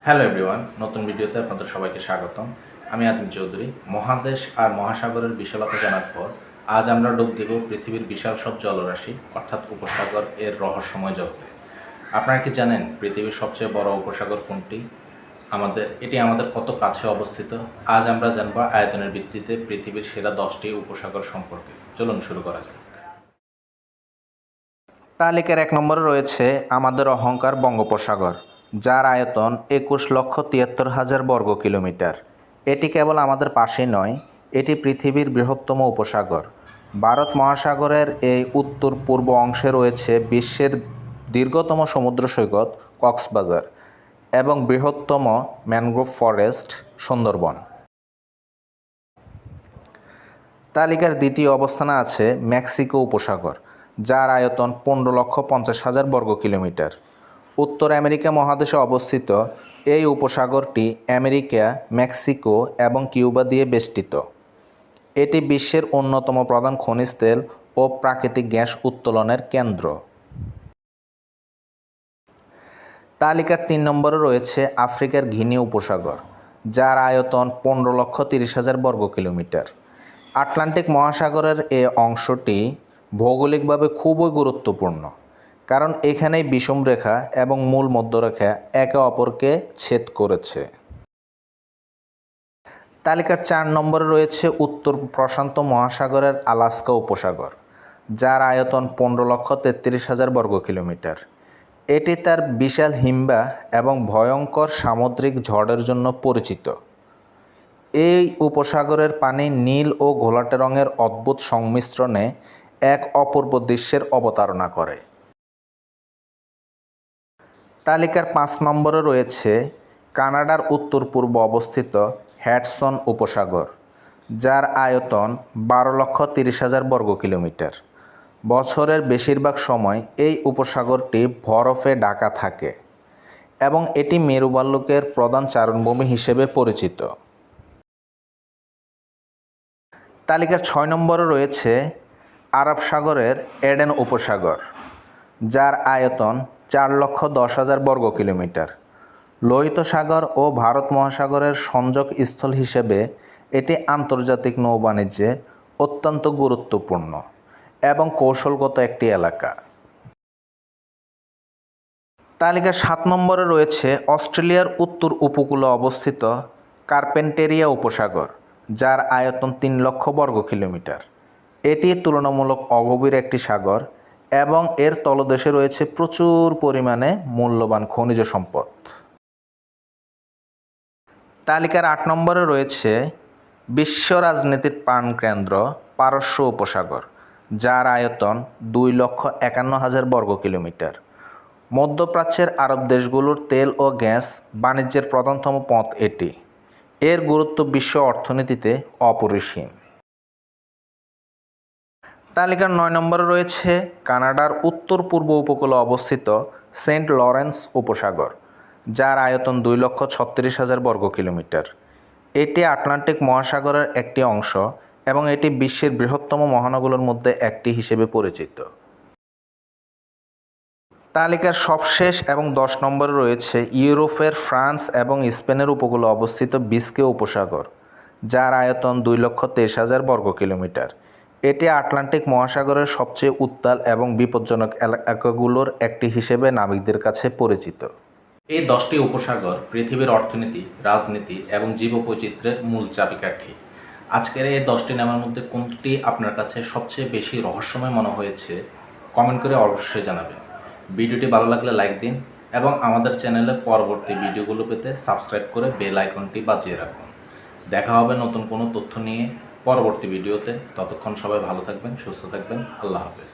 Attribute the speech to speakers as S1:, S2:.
S1: Hello everyone, নতুন ভিডিওতে আপনাদের সবাইকে স্বাগতম। আমি আজিম চৌধুরী। মহাদেশ আর মহাসাগরের বিশালতা জানার পর আজ আমরা ডুব দেব পৃথিবীর বিশাল সব জলরাশি অর্থাৎ উপসাগর এর রহস্যময় জগতে। আপনারা কি জানেন পৃথিবীর সবচেয়ে বড় উপসাগর কোনটি? এটি আমাদের কত কাছে অবস্থিত? আজ আমরা জানব আয়তনের ভিত্তিতে পৃথিবীর সেরা 10টি উপসাগর সম্পর্কে। চলুন শুরু করা যাক।
S2: তালিকার 1 নম্বরে রয়েছে আমাদের অহংকার বঙ্গোপসাগর, যার আয়তন 21,73,000 বর্গ কিলোমিটার। এটি কেবল আমাদের পাশেই নয়, এটি পৃথিবীর বৃহত্তম উপসাগর। ভারত মহাসাগরের এই উত্তর পূর্ব অংশে রয়েছে বিশ্বের দীর্ঘতম সমুদ্র সৈকত কক্সবাজার এবং বৃহত্তম ম্যানগ্রোভ ফরেস্ট সুন্দরবন। তালিকার দ্বিতীয় অবস্থানে আছে মেক্সিকো উপসাগর, যার আয়তন 15,50,000 বর্গ কিলোমিটার। উত্তর আমেরিকা মহাদেশে অবস্থিত এই উপসাগরটি আমেরিকা, মেক্সিকো এবং কিউবা দিয়ে বেষ্টিত। এটি বিশ্বের অন্যতম প্রধান খনিজ তেল ও প্রাকৃতিক গ্যাস উত্তোলনের কেন্দ্র। তালিকার 3 নম্বরে রয়েছে আফ্রিকার গিনি উপসাগর, যার আয়তন 15,30,000 বর্গ কিলোমিটার। আটলান্টিক মহাসাগরের এই অংশটি ভৌগোলিকভাবে খুবই গুরুত্বপূর্ণ, কারণ এখানেই বিষুবরেখা এবং মূল মধ্যরেখা একে অপরকে ছেদ করেছে। তালিকার 4 নম্বরে রয়েছে উত্তর প্রশান্ত মহাসাগরের আলাস্কা উপসাগর, যার আয়তন 15,33,000 বর্গ কিলোমিটার। এটি তার বিশাল হিমবাহ এবং ভয়ঙ্কর সামুদ্রিক ঝড়ের জন্য পরিচিত। এই উপসাগরের পানি নীল ও ঘোলাটে রঙের অদ্ভুত সংমিশ্রণে এক অপূর্ব দৃশ্যের অবতারণা করে। তালিকার 5 নম্বরে রয়েছে কানাডার উত্তর পূর্ব অবস্থিত হ্যাডসন উপসাগর, যার আয়তন 12,30,000 বর্গ কিলোমিটার। বছরের বেশিরভাগ সময় এই উপসাগরটি বরফে ঢাকা থাকে এবং এটি মেরু ভাল্লুকের প্রধান চারণভূমি হিসেবে পরিচিত। তালিকার 6 নম্বরে রয়েছে আরব সাগরের এডেন উপসাগর, যার আয়তন 4,10,000 বর্গ কিলোমিটার। লোহিত সাগর ও ভারত মহাসাগরের সংযোগ স্থল হিসেবে এটি আন্তর্জাতিক নৌবাণিজ্যে অত্যন্ত গুরুত্বপূর্ণ এবং কৌশলগত একটি এলাকা। তালিকার 7 নম্বরে রয়েছে অস্ট্রেলিয়ার উত্তর উপকূলে অবস্থিত কার্পেন্টেরিয়া উপসাগর, যার আয়তন 3 লক্ষ বর্গ কিলোমিটার। এটি তুলনামূলক অগভীর একটি সাগর এবং এর তলদেশে রয়েছে প্রচুর পরিমাণে মূল্যবান খনিজ সম্পদ। তালিকার 8 নম্বরে রয়েছে বিশ্ব রাজনীতির প্রাণকেন্দ্র পারস্য উপসাগর, যার আয়তন 2,51,000 বর্গ কিলোমিটার। মধ্যপ্রাচ্যের আরব দেশগুলোর তেল ও গ্যাস বাণিজ্যের প্রধানতম পথ এটি। এর গুরুত্ব বিশ্ব অর্থনীতিতে অপরিসীম। তালিকার 9 নম্বরে রয়েছে কানাডার উত্তর পূর্ব উপকূলে অবস্থিত সেন্ট লরেন্স উপসাগর, যার আয়তন 2,36,000 বর্গ কিলোমিটার। এটি আটলান্টিক মহাসাগরের একটি অংশ এবং এটি বিশ্বের বৃহত্তম মহানগরগুলোর মধ্যে একটি হিসেবে পরিচিত। তালিকার সবশেষ এবং 10 নম্বরে রয়েছে ইউরোপের ফ্রান্স এবং স্পেনের উপকূলে অবস্থিত বিস্কে উপসাগর, যার আয়তন 2,23,000 বর্গ কিলোমিটার। এটি আটলান্টিক মহাসাগরের সবচেয়ে উত্তাল এবং বিপজ্জনক এলাকাগুলোর একটি হিসেবে নাবিকদের কাছে পরিচিত।
S1: এই 10টি উপসাগর পৃথিবীর অর্থনীতি, রাজনীতি এবং জীববৈচিত্র্যের মূল চাবিকাঠি। আজকের এই 10টি নামের মধ্যে কোনটি আপনার কাছে সবচেয়ে বেশি রহস্যময় মনে হয়েছে কমেন্ট করে অবশ্যই জানাবেন। ভিডিওটি ভালো লাগলে লাইক দিন এবং আমাদের চ্যানেলে পরবর্তী ভিডিওগুলো পেতে সাবস্ক্রাইব করে বেল আইকনটি বাজিয়ে রাখুন। দেখা হবে নতুন কোনো তথ্য নিয়ে পরবর্তী ভিডিওতে। ততক্ষণ সবাই ভালো থাকবেন, সুস্থ থাকবেন। আল্লাহ হাফেজ।